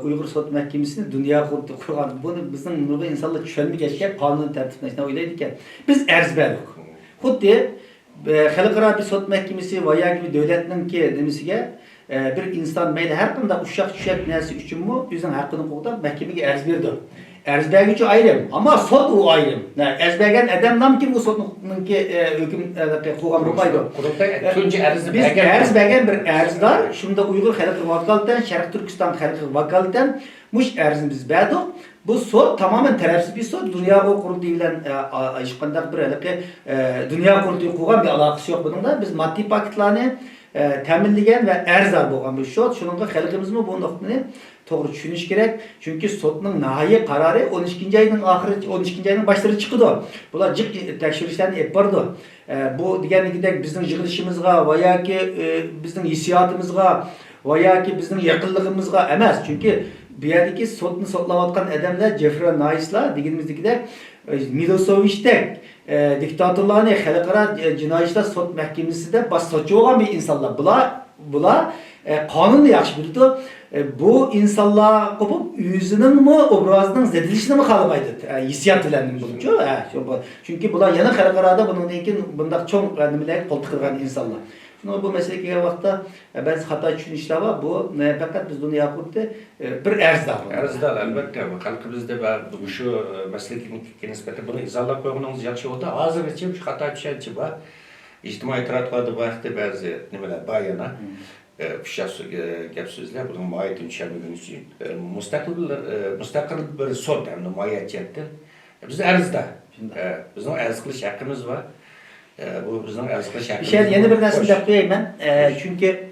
Uyg'ur sot mahkemesini dunyo xuddi qurgan. Buni bizning nurg'un insonlar tushunmagachga qonun tartibini o'ylaydi ekan. Biz arz berdik. Xuddi xalqaro bir sot mahkemesi va yoki bir davlatninki nimasiga bir insan mayli her konuda uşak nersi üçün mü özünün hakkını qo'llab mahkemaga arz berdi. Arz bergücü ayrım ama sot o ayrım. Arz bergen adamdan kim bu sotninki hüküm qo'ygan bo'lmaydi. Tunji arzni biz arz bergen bir arzlar shunda Uyg'ur xalqi vakalatan, Sharq Turkiston xalqi vakalatan mush arzimiz berdik. Bu sot tamamen tarafsız bir sot. Dünya Kurulu deyilen aşkındak bir Dünya Kurulu kuran bir alakası yok bununla. Biz maddi paketlerini təminləyən və ərzar bolğan bir sot. Şununla xalqımızmı bu nöqtəni toğru düşünüş gerek. Çünki sotun nihai qararı 12-ci ayının axırı 12-ci ayının başları çıxdı. Bunlar cıq təkşirişlərini ep bardı. Bu digərlikdə bizim yığılışımızga və ya ki bizim hissiyatımızga və ya ki bizim yaxınlığımızga emas. Çünki bu yerdeki sotunu sotlavatkan adamlar Jeffrey Nice'la digimizdeki Milošević'tek diktatörlerini xalqaro jinoyatlar sot mahkemesinde bassaçı olan bir insanlar. Bular kanunu yaxşı bildi. Bu insanlar kopup yüzünün mü obrazının zedilişini mi kalıbaydı? Hissiyat bilendim buluncu. Çünkü bular yana xalqaroda bundan çok koltuk kırgan insanlar. Şimdi bu meseleye vakta ben hata düşünüşler var. Bu fakat biz bunu yapıp da bir erzda. Erzda elbette. Halkımızda bu şu mesleğin nispeten bunu izahla koymanız yaxşı oldu. Hazır için şu hata düşençi var. İçtimai tiratlarda vakti bazı nemeler bayana. Fişas gap sözler bunun muayyetin düşenmenin için. Müstakil bir sot hem de muayyet ettin. Biz erzda. Bizim erz kılış hakkımız var. Bu bizim erz kılış hakkımız var. Yeni bir nesli yapayım ben. Çünkü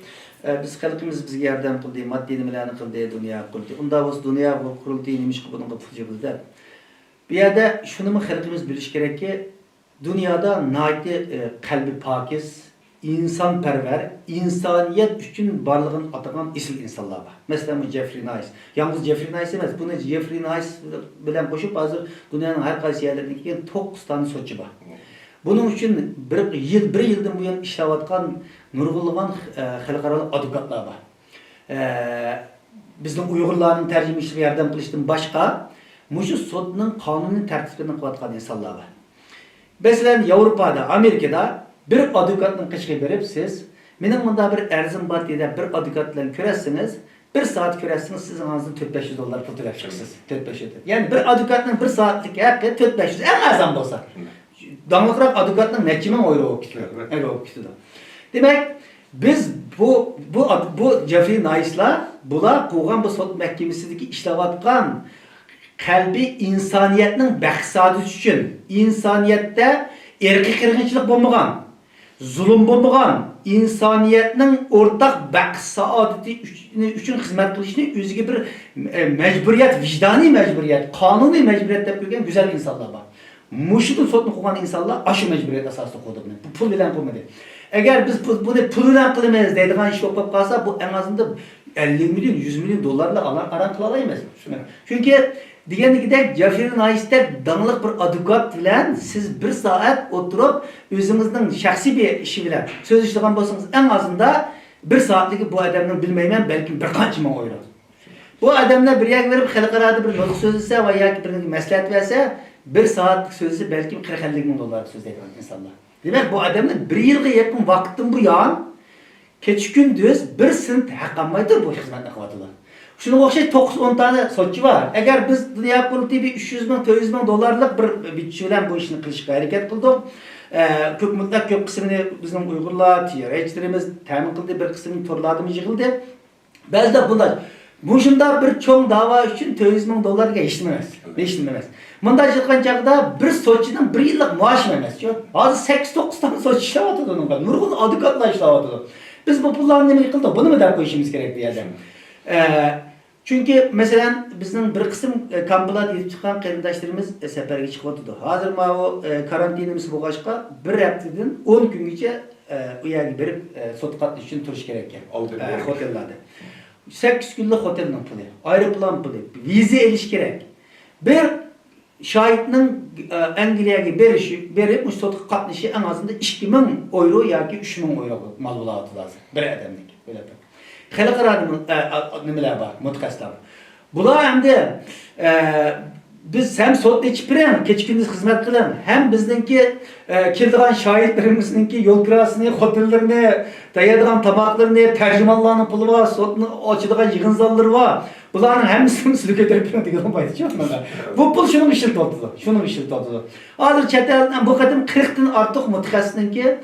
biz halkımız bize yardım kıldı, maddi nimelerni kıldı, dünya kıldı. Onda biz dünya kuruldu, neymiş ki bunun kıptıcımızda. Bir yerde şunu mu halkımız biliş gerek ki, dünyada naiti kalbi pakiz, insanperver, insaniyet üçün barlığın atakan isil insanlar var. Mesela bu Jeffrey Nice. Yalnız Jeffrey Nice emez. Bunu Jeffrey Nice bilen koşup hazır dünyanın her qaysı yerlerindeki 9 tane sotçu var. Bunun için bir yıldan bu yana işlevatkan nurgulluğun xalqaro advokatlar var. Bizim Uygurların tercüme işine yardım kılıştığım başka, muşu sotunun kanunun tertiplerini kıvatkan insanlar var. Mesela Avrupa'da, Amerika'da bir advokatın kışkı verip siz, benim bunda bir erzim var diye bir advokatla köresiniz, bir saat köresiniz, sizin ağzınızda $400 pul töleşirsiniz. Yani bir advokatın bir saatlik hakkı $400 en azam olsa. Damlıkırak advokatın neçimin euro okitudu. Demek biz bu Jeffrey Nice'la bula koğan bu sot mahkemesindeki işlevatkan kalbi insaniyetinin bəxsadı üçün, insaniyette erkek kırgınçılık bulmagan, zulüm bulmagan, insaniyetinin ortak bəxsadı üçün hizmet kılışını özüge bir mecburiyet, vicdani mecburiyet, kanuni mecburiyet yapırken güzel insanlar var. Muşudun sotunu koğan insanlar aşı mecburiyet asaslı koydu bunu. Bu pul bilen koymadı. Eğer biz bunu puluyla kılmayız deydiğin iş yapıp kalsa bu en azından 50 milyon, 100 milyon dolarla aran kılalayımız. Çünkü digende Jeffrey Nice'de danılık bir advokat bilen siz bir saat oturup özünüzün şahsi bir işi bilen söz işleyen bolsanız en azından bir saatlik bu adamın bilmeymen belki bir kaç mı euro. Bu adamla bir yer verip xalqarada bir nutq sözlese veya bir maslahat verse bir saatlik sözü belki 40-50 milyon dolar söz edilen insanlar. Demek bu adamın bir yılga yakın vaktin bu yan keç gündüz bir sınıf haqqanmaydır bu hizmetine kıvatılar. Şuna okşayıp 9-10 tane sotçu var. Eğer biz dünya kurulu bir 300 bin, 400 bin dolarlık bir bütçeyle bu işini kılışık hareket kıldık. Mutlak köp kısmını bizim Uygurlar, TRH'lerimiz temin kıldı, bir kısmını torladığımız yıkıldı. Belki de bunlar. Bu şunda bir çoğun dava için 400 bin dolarga işlememez. Bunda çıkan çağda bir sotçudan bir yıllık maaş vermez. Bazı 8-9 tane sotçu işlevatıdı onunla. Nurgun advokatla işlevatıdı. Biz bu pullarını ne yıkıldı? Bunu mu da koyuşumuz gerek bir yerden? Çünkü mesela bizim bir kısım kampılar deyip çıkan qarindaşlarımız seferge çıkıvatıdı. Hazır o karantinimiz bu başka bir haftadan 10 gün geçe uyarı verip sot katlı için turuş gerekken. Otellerde. 8 günlük otelin pulu, aeroplan pulu, vize eliş gerek. Bir şahitinin Angliyaga berip sot katlışı en azından 2000 euro yoki 3000 euro mal bulatı lazım. Bir adamlık. Böyle bir. Xalqaro nimeler var, mutaxassislar. Bular hamda biz hem sotda ichib biram, kecha kunduz xizmat qilam, hem bizningki keladigan shohidlarimizningki yo'l kirasini, hotellarini, tayyorlagan tomoqlarini, tarjimonlarning puli bor, sotni ochadigan yig'in zallari bor. Bularning hammasini sizga ko'tarib beradigan baytchi. Bu pul shuning ishini topdi. Hozir chet eldan bu qadam 40 dan ortiq mutaxassisningki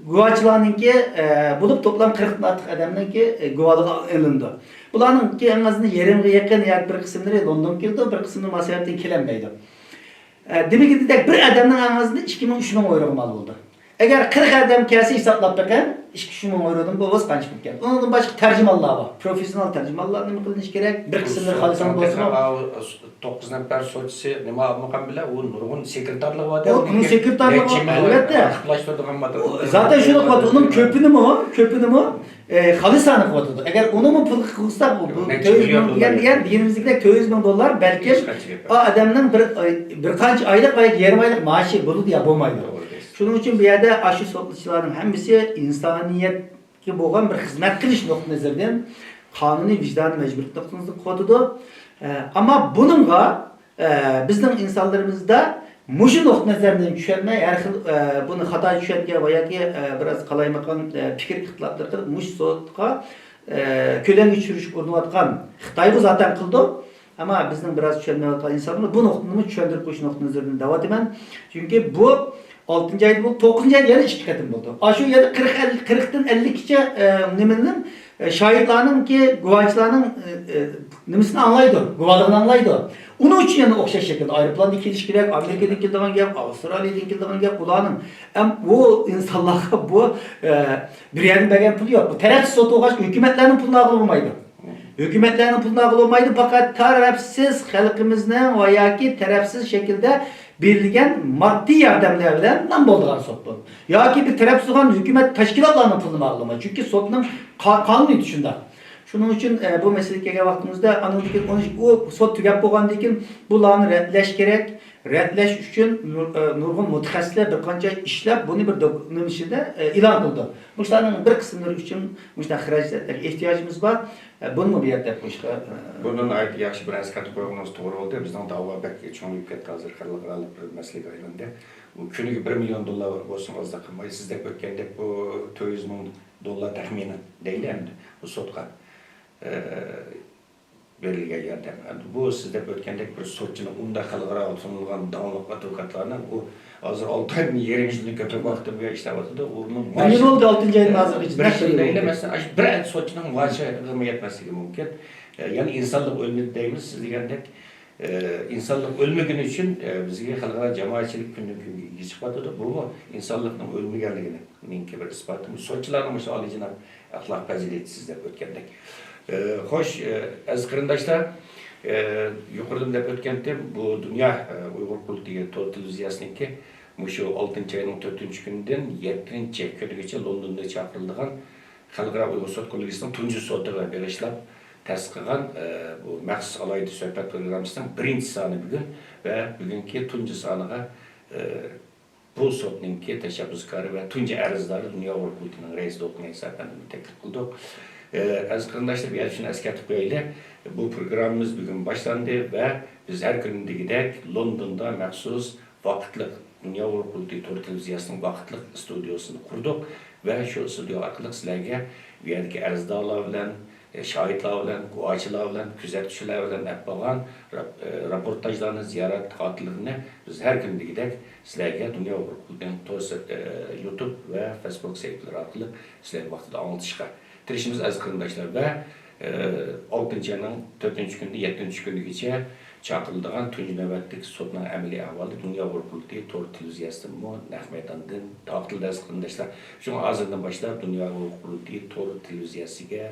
guvaçlarınki bulup toplam 40'dan artıq adamınki guvalığa alındı. Bularınki en azından yarımga yakın yani bir kısımları London keldi, bir kısmını Masarap'tan kelenmeydi. Demek ki bir adamın en azından 2000-3000 euro mal oldu. Eğer 40 adam kelse hesaplap bakın, 2000 eurodan bu qancha bo'lgan. Ondan başka tercümanlar var. Profesyonel tercümanlar nima qilinish kerak? Bir kısımları xalisan bo'lsin. 9 nafar so'chisi nima olmagan bilan u nurg'un sekretarlık var. Onun sekretarlığı var. Albatta. Akıflaştırdıgan material. Zaten şunu qiladi, onun köpünü mü xalisanı qiladi. Eğer onu mu pul qilsa bu 200 milyon yani dinimizde 200 milyon dolar belki o adamın bir qancha aylık yarım aylık maaşı bo'ladi ya bo'lmaydi. Şunun için bir yerde aşı sotluçuların hemisi insaniyetki bo'lgan bir hizmet qilish nuqtai nazaridan qonuniy vijdon majburiyatimizni qo'ydi. Ama bununla bizning insonlarimizda mushu nuqtai nazaridan tushunmay, har xil buni xato tushungan va yoki biroz qalaymagan fikr ixtiloflar qilib mush sotga ko'langa tushirish urinayotgan Xitoy bu zaten qildi. Ama bizning biroz tushunmayotgan insonlar bu nuqtani tushuntirib qo'yish nuqtai nazaridan davom etaman. Chunki bu 6. ayda bu 9. ayda yana 2 qatim bo'ldi. Aşu yerda 40'dan 50gacha nimaning şahitlarning ki guvohchilarning nimasini anglaydi, guvohligini anglaydi. Uning uchun yana o'xshash shaklda aeroplanda kelish kerak, Amerikadan keladigan gap, Avstraliyadan keladigan gap ularning. Bu insonlarga bu bir yerdan bergan pul yo'q. Bu tarafsiz sotuvgaç hukumatlarning pulini olmaydi. Hükümetlerin pulunu alınmaydı fakat tarafsız halkımızın ve yaki tarafsız şekilde belirlenen maddi yardımlar bilen nam bolduğan sottu. Yaki bir tarafsız olan hükümet teşkilatlarının pulunu alınmaydı. Çünkü sotunun kanuni dışında. Şunun için bu meseleye vaktimizde anladık o sot tügep bolğandan keyin bularni redleş gerek. Redleş üçün nurgun mutaxassislar bir qancha ishlab buni bir dokumentda e'lon qildi. Bularning bir qismlari uchun mushta xarajatlarga ehtiyojimiz bor. Buni mu bir yerda qo'shqa? Bunun ayet yaxshi bir eslatib qo'yganimiz to'g'ri bo'ldi. Bizning da'vo bak cho'ngib ketdi hozir xalqaro bir masalaga aylandi. Bu kuniga 1 million dollar bo'lsin ozda qilmay sizdek o'tgandek bu 400 ming dollar taxminan deydi endi bu sotqa. Berilgan yordam. Bu sizda o'tgandek bir sotchining unda xalqaro sunilgan davlat advokatlarning u hozir 6 oyning yerimizini ko'proq vaqtda ishlayotdi. Uning ne oldu 6. ayın hazır için? Mesela bir sotchining maashi yetmasligi mumkin. Yani insanlık ölmedi deymiz siz degandek. İnsanlık ölmegani uchun bizga xalqaro jamoatchilik kundan kunga chiqadi. Bu insonlikning o'lmaganligini menga bir isboti. Sotchilarning o'sha olijanob axloq fazilati sizda o'tgandek. Hoş, aziz qarindoshlar, yuqorida deb o'tgandim, bu Dünya Uyg'ur Kulturi televiziyasininki shu 6-oyning 4-kunidan 7-kunigacha Londonda chaqirilgan xalqaro Uyg'ur sot kollektivisining tunji sotiga berishlab ta'sis qilgan bu maxsus alohida suhbat programmasining birinchi soni bugun va bugungi tunji soniga bu sotninki tashabbuskori va tunji arzdori Dünya Uyg'ur Kulturining raisi do'konga hisoblanib taklif qildik. Aziz qarindoshlar, bir shuni eslatib qo'yaylik. Bu programmamiz bugun boshlandi va biz har kundagidek Londonda maxsus vaqtli Dünya Uyg'ur Kulturi televiziyasining vaqtli studiosini qurdik va shu studio orqali sizlarga bu yerdagi arzdorlar bilan, shohidlar bilan, guvohchilar bilan, kuzatuvchilar bilan bo'lgan reportajlarni, ziyorat xotiralarini biz har kundagidek sizlarga Dünya Uyg'ur Kulturi YouTube va Facebook saytlari orqali sizlarga vaqtida anglitishga tirishimiz aziz qarindoshlar va 6-ayning 4-kunida 7-kunigacha chaqirilgan tunji navbatdagi sotning amaliy ahvoli Dünya Uyg'ur Kulturi televiziyasidan naq maydondan taqtildi aziz qarindoshlar. Shunga hozirdan boshlab Dünya Uyg'ur Kulturi televiziyasiga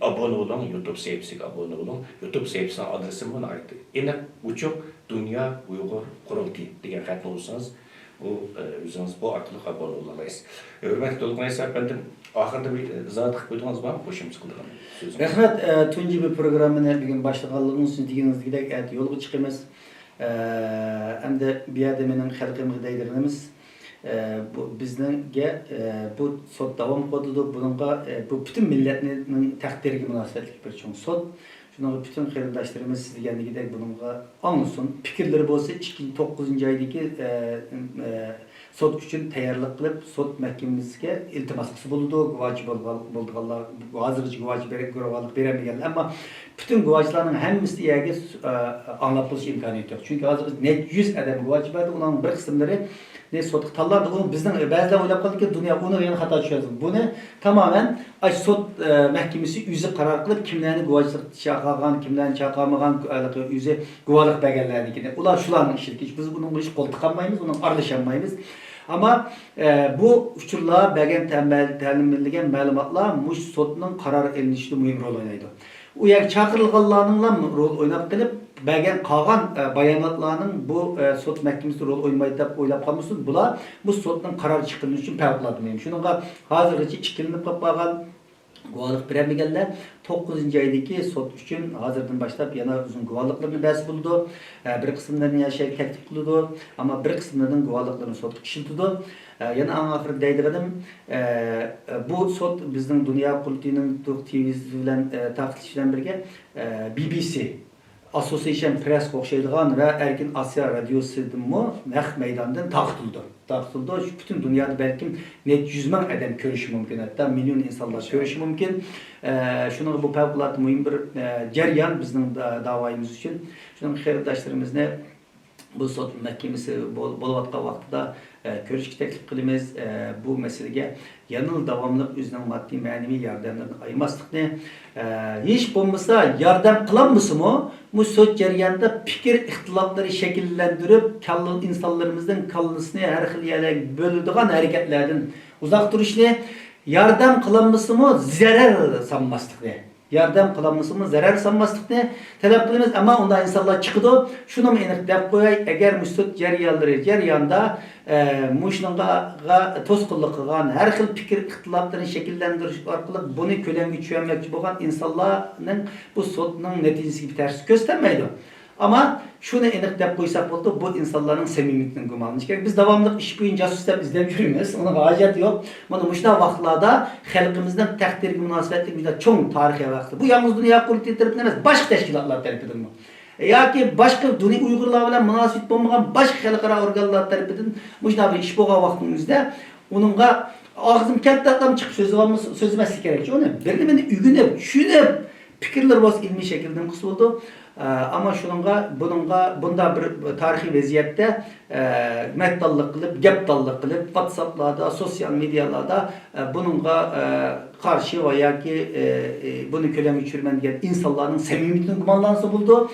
abone olun, YouTube sayfasiga abone olun. YouTube sayfasining adresi buni aytdi. Aniq uchuq Dünya Uyg'ur Kulturi degan xatni olsangiz bu o'zingiz bu orqali abone bo'la olasiz. Hurmatli to'lqinlar, efendim, oxirida bir izoh qilib qo'ydingiz bormi? Qo'shimcha qilgan so'zim. Rahmat, tunji bir programmani bugun boshlaganligimiz uchun deganingizdek yo'lga chiqamiz. Endi bu yerda mening xalqimga deydirimiz bu bizga bu sot davom qiladi. Bunga bu butun millatning taqdiriga munosabatli bir cho'ng sot. Şuna bütün qarindoshlarimiz siz deganligidek bunga anlasın. Fikirleri bo'lsa 9-oydagi sot uchun tayyorlik qilib sot mahkamasiga iltimos qilsa bo'ladi. Guvohchi bo'lganlar, hozircha guvohchi beramaganlar, ammo bütün guvohchilarning hammasi yerga anglab bilish imkoniyati yo'q. Chunki hozir 100 odam guvohchi bor, ularning bir qismlari ne sot tallardı. Onu bizden bazılar oylap kaldı ki dünya onu yana hata düşüyordu. Bunu tamamen sot mahkemesi yüzü karar kılıp kimlerini guvacılık çakagan, kimlerini çakamagan yüzü guvalık belgelerdi. Ular şuların işi. Biz bunun hiç kol tıkanmayız, onun arlaşamayız. Ama bu uçurluğa belgen təlimlendirilgen məlumatlar muş sotunun karar elinişinde mühim rol oynaydı. O yer çakırılganlarının rol oynap gelip belgen kalan bayanatlarının bu sot mahkemesinde rol oynamayı da oylap kalmışsın. Bula bu sotunun karar çıktığını için pevkuladı mühim. Şununla hazırlıcı içkilinip kapagan guvalık biremegenler 9. aydaki sot üçün hazırdan başlap yana uzun guvalıklarını bäs buldu. Bir kısımlarını yaşayıp teklif kıldı ama bir kısımlarının guvalıklarını sot işiltidi. Yana an ahir deydiğim bu sot bizden Dünya Kultinin TV'si bilen taklitçi bilen birge BBC Association Press okşaydıgan ve Erkin Asya Radyosu'nun meydandan taktıldı. Bütün dünyada belki net 100 bin adam görüşü mümkün, hatta milyon insanlar görüşü mümkün. Şunun bu fevkalade mühim bir ceryan bizim davayımız için. Şunun xeyirdaşlarımız ne? Bu sot mahkemesi boluvatqa vaqtida görüşki teklif qilamiz. Bu meselege yanıl davamlıq özünün maddi manevi yardımlarını ayırmaslıqni. Hiç bulmasa yardım kılanmısımı? Bu sot jarayonida fikir ixtilafları şekillendirip insanlarımızın kallısını her xil yerlerge bölüdigan hareketlerden uzak duruşni yardım kılanmısımı zarar sanmaslıqni. Yardım kılanmısımı zarar sanmaslıqni talep qilamiz, ama onda insanlar çıkıdı. Şunu mu aniq dep qo'yay, agar mustot jarayonda muşnunga to'sqinlik qilgan har xil fikr ixtiloflarini shakllantirish orqali buni ko'lamga tushirmoqchi bo'lgan insonlarning bu sotning natijasiga bir ta'sir ko'rsatmaydi. Ama şunu aniq dep qo'ysak bo'ldi, bu insonlarning samimiyatini gumonlanish kerak. Biz davomli ish bo'yicha jasus deb izlab yuramiz. Ona hojat yo'q. Mana mushunday vaqtlarda xalqimizning taqdiriga munosabatli juda cho'ng tarixiy vaqti. Bu yalnız Dünya Kulturi tarafidan emas, boshqa tashkilotlar tarafidan yoki boshqa Uyg'urlar bilan munosabat bo'lmagan boshqa xalqaro organlar tarafidan mushunday bir ish bo'lgan vaqtimizda uningga og'zim kattadan chiqib so'zlamaslik kerak. Uni birni ügünüp, tushunib, fikrlar bo'lsa ilmiy shaklda qilsa bo'ldi. Ama bunda bir tarihi vaziyette mettallık kılıp, geptallık kılıp, WhatsApp'larda, sosyal medyalarda bununla karşı veya ki bunu kölem geçirmen diyen insanların samimiyetini kumanlansa buldu.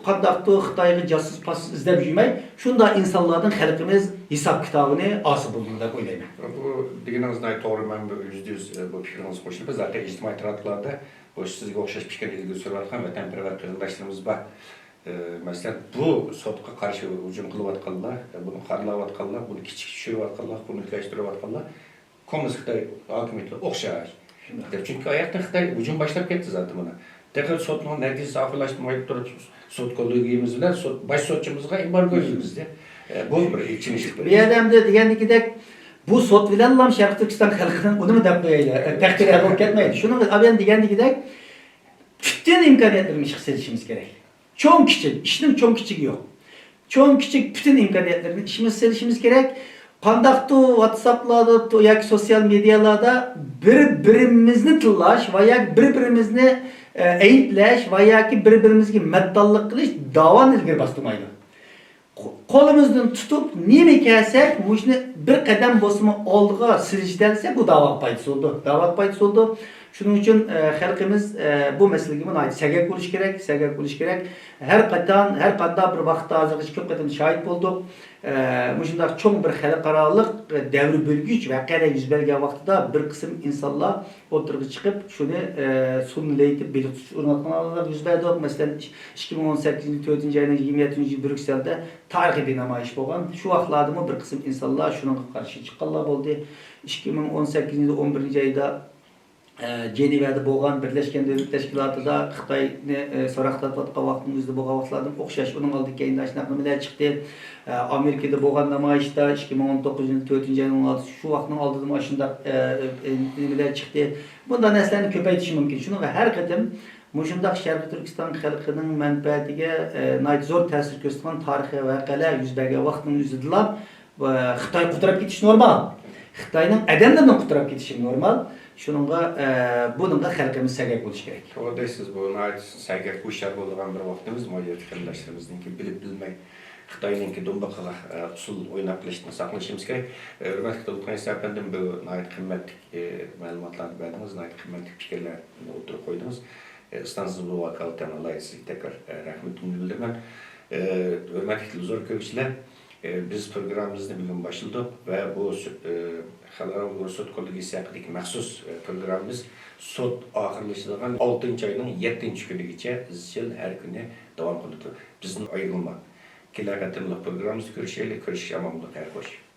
Qandaqtı Xitayga casus pasus izlep yürümey. Şunda insanlardan halkımız hesap kitabını ası bulduğunu da oylayım. Bu degeniniz doğru, ben %100 bu fikriniz koşulub. Zaten ictimai taraflarda sizga o'xshash fikrga so'rayotgan vatanparvar qarindoshlarimiz bor. Masalan, bu sotga qarshi hujum qilayotganlar, buni xorlayotganlar, buni kichik tushirayotganlar, buni ulashtirayotganlar kommunist Xitoy hokimiyatlari o'xshash. Chunki ayaqdan Xitoy hujum boshlab ketdi zaten buni. Tekrar sotning natijasi oxirlashtirmayib turib, sot kollegiyamiz bilan bosh sotchimizga embargo yurgizdi. Bu bir ichinish. Bir odamda degandekidek bu sot bilen lam Şarkı Türkistan halkının onu mu daplayayla? Takdir edip ketmeydi. Şunu abiyen degandekidek bütün imkaniyetlerini işimiz gerek. Çok küçük, işinin çok küçük yok. Çok küçük bütün imkaniyetlerini işimiz gerek. Qandaqtı WhatsApp'larda yoki sosyal medyalarda birbirimizni tillash va yoki birbirimizni ayıplash va yoki birbirimizga maddallik qilish davoni ilgari bostirmaydi. Qo'limizdan tutib nima kelsak, mushni bir qadam bosma oldiga silishdansa bu da'vo foydasi bo'ldi. Shuning uchun xalqimiz bu masalaga munoyib sagak bo'lish kerak. Har qanday bir vaqtda hozirgacha ko'p qatam shohid bo'ldik. Mushundaq cho'ng bir xalqaroliq davr bo'lgich voqealar yuz bergan vaqtida bir qism insonlar o'tirg'i chiqib shuni sunnilaytib belirtish o'rnatganlar yuz berdi. Masalan 2018 4-oyning 27 Brüksel'de tarixiy bir namoyish bo'lgan. Shu vaqtlarda bir qism insonlar shunga qarshi chiqqanlar bo'ldi. 2018 11 oyda Cenevada bo'lgan Birleşken Devletler Teşkilatı'da Xitoyni so'roqlatayotgan vaqtimizda bo'lgan vaqtlarda o'xshash uning oldiga keyinda shunaqa nimalar chiqdi. Amerikada bo'lgan namoyishda 2019 4-oyning 16 shu vaqtning oldida mana shunday nimalar chiqdi. Bunday narsalarni ko'paytirish mumkin. Shuni har qatim mushundaq Sharq Turkiston xalqining manfaatiga zo'r ta'sir ko'rsatgan tarixiy voqealar yuz bergan vaqtning o'zida Xitoy quturib ketishi normal. Xitoyning odamlardan quturib ketishi normal. Şununla bununla halkımız səgək buluş gerek. Oradaysiz bu nəhayət səgək bu işlər bolğan bir vaxtımız müəyyən fikirləşdiyimizdənki bilib bilmək Xitayınki dumbağa usul oynab bilishni saqlashimiz kerak. Hörmətli Dolqunay əfəndim bu nəhayət qimmatli məlumatlarni berdiniz, nəhayət qimmatli fikirlərni o'tirib qo'ydingiz. Istansız bu vakalətən Allah sizə təkrar rəhmətimi bildirəm. Hörmətli televizor görüşçülər, biz programımızı bugün başladık ve bu Xalqaro Uyğur Sot Kollegiyası haqidagi məxsus programımız sot axırlaşdırılan 6-cı ayının 7-ci günügacha izchil her günü davam qiladi. Bizning ayrılma. Kelakatımlı programımızda görüşelim, görüşeceğim ama xeyir hoş.